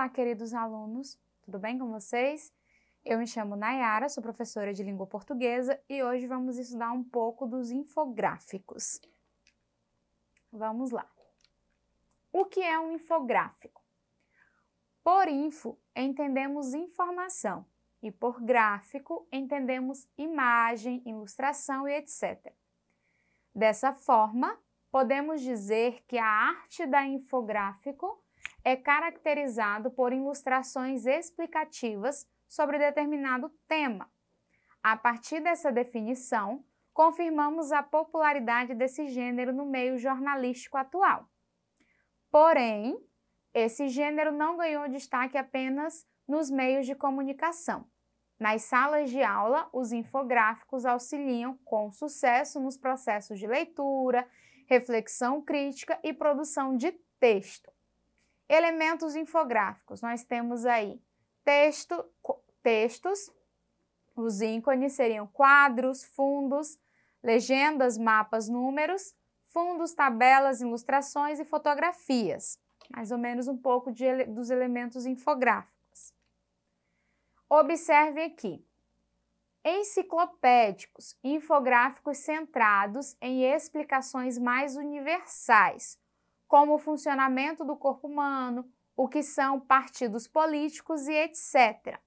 Olá, queridos alunos, tudo bem com vocês? Eu me chamo Nayara, sou professora de língua portuguesa e hoje vamos estudar um pouco dos infográficos. Vamos lá. O que é um infográfico? Por info, entendemos informação e por gráfico, entendemos imagem, ilustração e etc. Dessa forma, podemos dizer que a arte da infográfico é caracterizado por ilustrações explicativas sobre determinado tema. A partir dessa definição, confirmamos a popularidade desse gênero no meio jornalístico atual. Porém, esse gênero não ganhou destaque apenas nos meios de comunicação. Nas salas de aula, os infográficos auxiliam com sucesso nos processos de leitura, reflexão crítica e produção de texto. Elementos infográficos, nós temos aí textos, os ícones seriam quadros, fundos, legendas, mapas, números, fundos, tabelas, ilustrações e fotografias. Mais ou menos um pouco dos elementos infográficos. Observe aqui. Enciclopédicos, infográficos centrados em explicações mais universais, como o funcionamento do corpo humano, o que são partidos políticos e etc.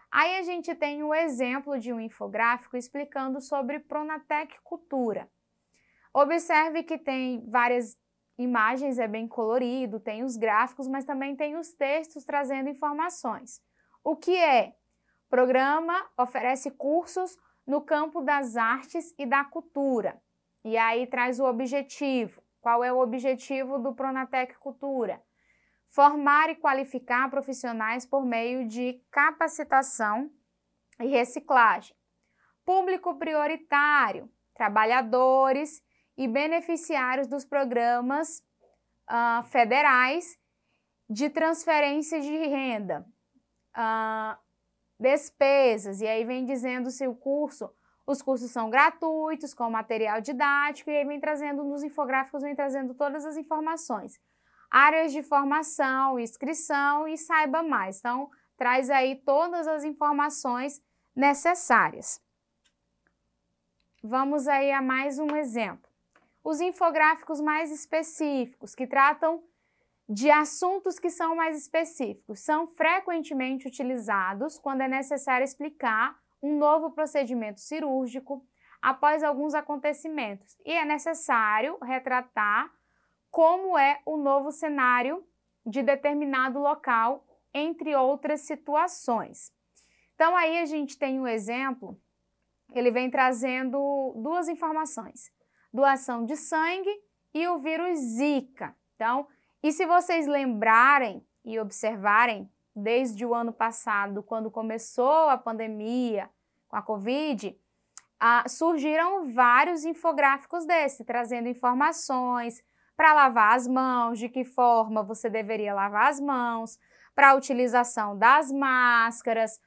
Aí a gente tem um exemplo de um infográfico explicando sobre Pronatec Cultura. Observe que tem várias imagens, é bem colorido, tem os gráficos, mas também tem os textos trazendo informações. O que é? O programa oferece cursos no campo das artes e da cultura. E aí traz o objetivo. Qual é o objetivo do Pronatec Cultura? Formar e qualificar profissionais por meio de capacitação e reciclagem. Público prioritário, trabalhadores e beneficiários dos programas federais de transferência de renda, despesas, e aí vem dizendo se os cursos são gratuitos, com material didático, e aí vem trazendo nos infográficos, vem trazendo todas as informações. Áreas de formação, inscrição e saiba mais. Então, traz aí todas as informações necessárias. Vamos aí a mais um exemplo. Os infográficos mais específicos, que tratam de assuntos que são mais específicos, são frequentemente utilizados quando é necessário explicar um novo procedimento cirúrgico após alguns acontecimentos e é necessário retratar como é o novo cenário de determinado local, entre outras situações. Então aí a gente tem um exemplo, ele vem trazendo duas informações, doação de sangue e o vírus Zika. Então, e se vocês lembrarem e observarem, desde o ano passado, quando começou a pandemia com a Covid, surgiram vários infográficos desses, trazendo informações para lavar as mãos, de que forma você deveria lavar as mãos, para a utilização das máscaras,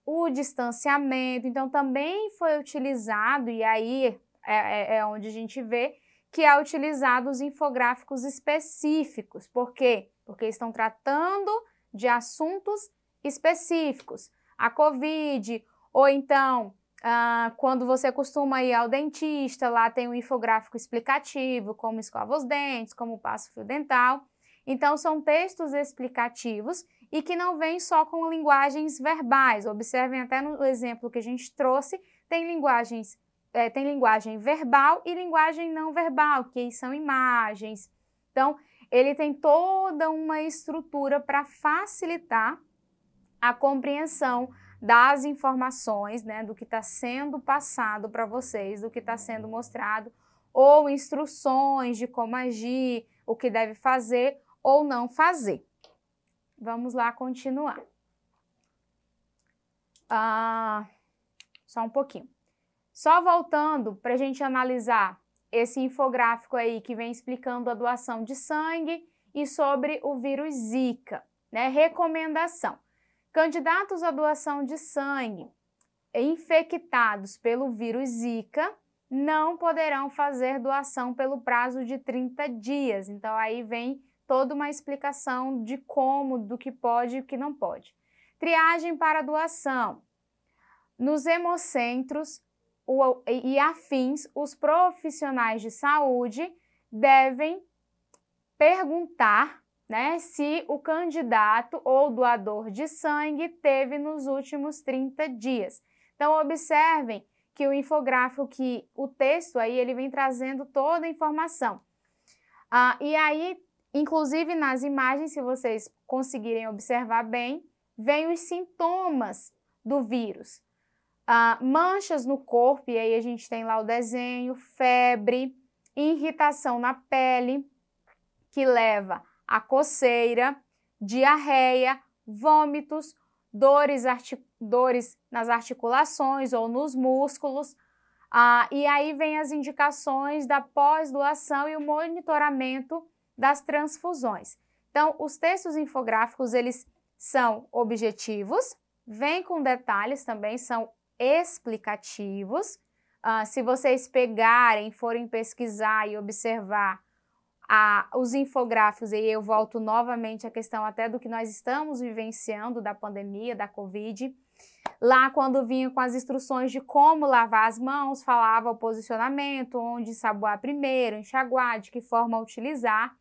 o distanciamento. Então, também foi utilizado, e aí é onde a gente vê que é utilizado os infográficos específicos. Por quê? Porque estão tratando de assuntos específicos. A Covid, ou então, quando você costuma ir ao dentista, lá tem um infográfico explicativo, como escova os dentes, como passa o fio dental. Então, são textos explicativos e que não vêm só com linguagens verbais. Observem até no exemplo que a gente trouxe, tem linguagem verbal e linguagem não verbal, que são imagens. Então, ele tem toda uma estrutura para facilitar a compreensão das informações, né, do que está sendo passado para vocês, do que está sendo mostrado, ou instruções de como agir, o que deve fazer ou não fazer. Vamos lá continuar. Só um pouquinho. Só voltando para a gente analisar esse infográfico aí que vem explicando a doação de sangue e sobre o vírus Zika, né? Recomendação. Candidatos à doação de sangue infectados pelo vírus Zika não poderão fazer doação pelo prazo de 30 dias. Então, aí vem toda uma explicação de como, do que pode e o que não pode. Triagem para doação. Nos hemocentros e afins, os profissionais de saúde devem perguntar, né, se o candidato ou doador de sangue teve nos últimos 30 dias. Então, observem que o infográfico, que o texto aí, ele vem trazendo toda a informação. E aí, inclusive nas imagens, se vocês conseguirem observar bem, vem os sintomas do vírus. Manchas no corpo, e aí a gente tem lá o desenho, febre, irritação na pele, que leva a coceira, diarreia, vômitos, dores nas articulações ou nos músculos. E aí vem as indicações da pós-doação e o monitoramento das transfusões. Então, os textos infográficos, eles são objetivos, vêm com detalhes também, são explicativos. Se vocês pegarem, forem pesquisar e observar os infográficos, e eu volto novamente à questão até do que nós estamos vivenciando da pandemia, da Covid. Lá, quando vinha com as instruções de como lavar as mãos, falava o posicionamento, onde ensaboar primeiro, enxaguar, de que forma utilizar.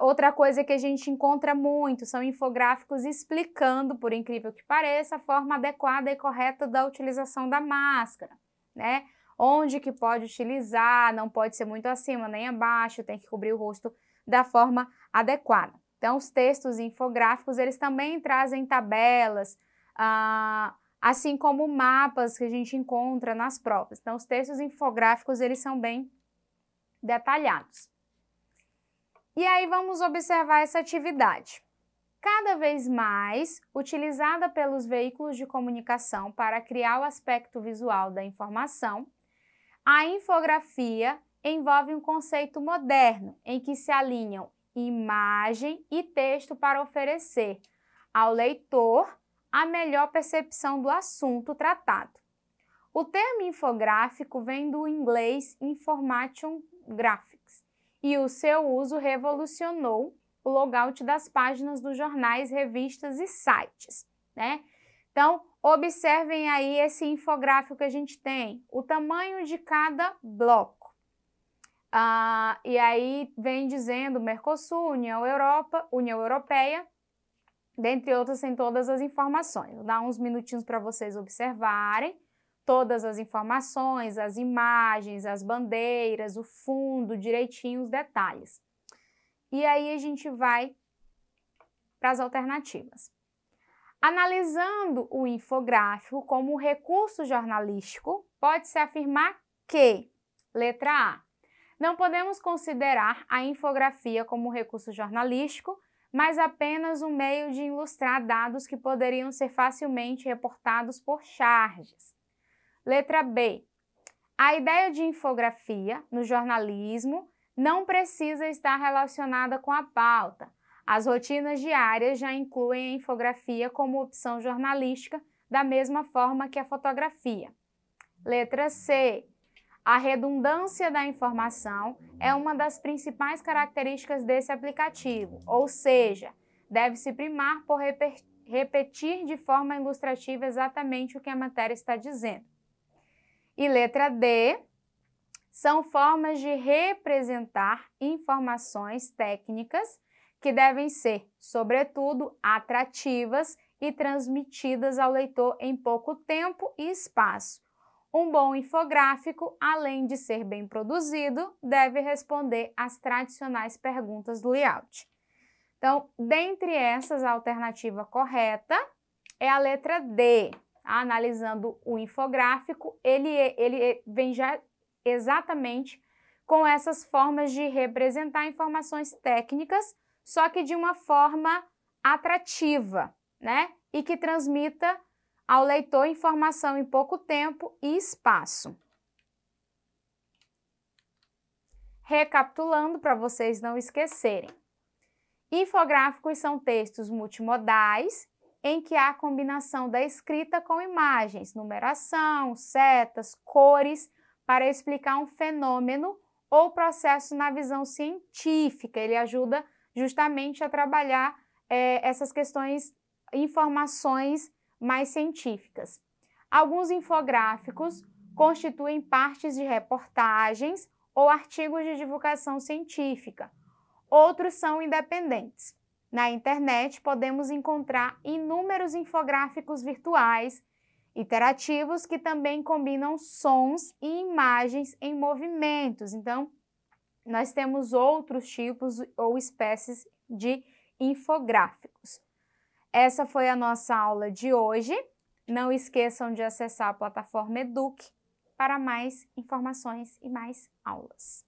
Outra coisa que a gente encontra muito são infográficos explicando, por incrível que pareça, a forma adequada e correta da utilização da máscara, né? Onde que pode utilizar, não pode ser muito acima nem abaixo, tem que cobrir o rosto da forma adequada. Então, os textos infográficos, eles também trazem tabelas, assim como mapas que a gente encontra nas provas. Então, os textos infográficos, eles são bem detalhados. E aí, vamos observar essa atividade. Cada vez mais utilizada pelos veículos de comunicação para criar o aspecto visual da informação, a infografia envolve um conceito moderno em que se alinham imagem e texto para oferecer ao leitor a melhor percepção do assunto tratado. O termo infográfico vem do inglês Information Graphics e o seu uso revolucionou o layout das páginas dos jornais, revistas e sites, né? Então, observem aí esse infográfico que a gente tem, o tamanho de cada bloco. E aí vem dizendo Mercosul, União Europeia, dentre outras, tem todas as informações. Vou dar uns minutinhos para vocês observarem todas as informações, as imagens, as bandeiras, o fundo, direitinho os detalhes. E aí a gente vai para as alternativas. Analisando o infográfico como um recurso jornalístico, pode-se afirmar que, letra A, não podemos considerar a infografia como um recurso jornalístico, mas apenas um meio de ilustrar dados que poderiam ser facilmente reportados por charges. Letra B, a ideia de infografia no jornalismo não precisa estar relacionada com a pauta. As rotinas diárias já incluem a infografia como opção jornalística, da mesma forma que a fotografia. Letra C. A redundância da informação é uma das principais características desse aplicativo, ou seja, deve-se primar por repetir de forma ilustrativa exatamente o que a matéria está dizendo. E letra D. São formas de representar informações técnicas que devem ser, sobretudo, atrativas e transmitidas ao leitor em pouco tempo e espaço. Um bom infográfico, além de ser bem produzido, deve responder às tradicionais perguntas do layout. Então, dentre essas, a alternativa correta é a letra D. Analisando o infográfico, ele vem já exatamente com essas formas de representar informações técnicas, só que de uma forma atrativa, né? E que transmita ao leitor informação em pouco tempo e espaço. Recapitulando para vocês não esquecerem. Infográficos são textos multimodais em que há a combinação da escrita com imagens, numeração, setas, cores, para explicar um fenômeno ou processo na visão científica. Ele ajuda justamente a trabalhar essas questões, informações mais científicas. Alguns infográficos constituem partes de reportagens ou artigos de divulgação científica. Outros são independentes. Na internet, podemos encontrar inúmeros infográficos virtuais, interativos, que também combinam sons e imagens em movimentos. Então, nós temos outros tipos ou espécies de infográficos. Essa foi a nossa aula de hoje. Não esqueçam de acessar a plataforma Eduque para mais informações e mais aulas.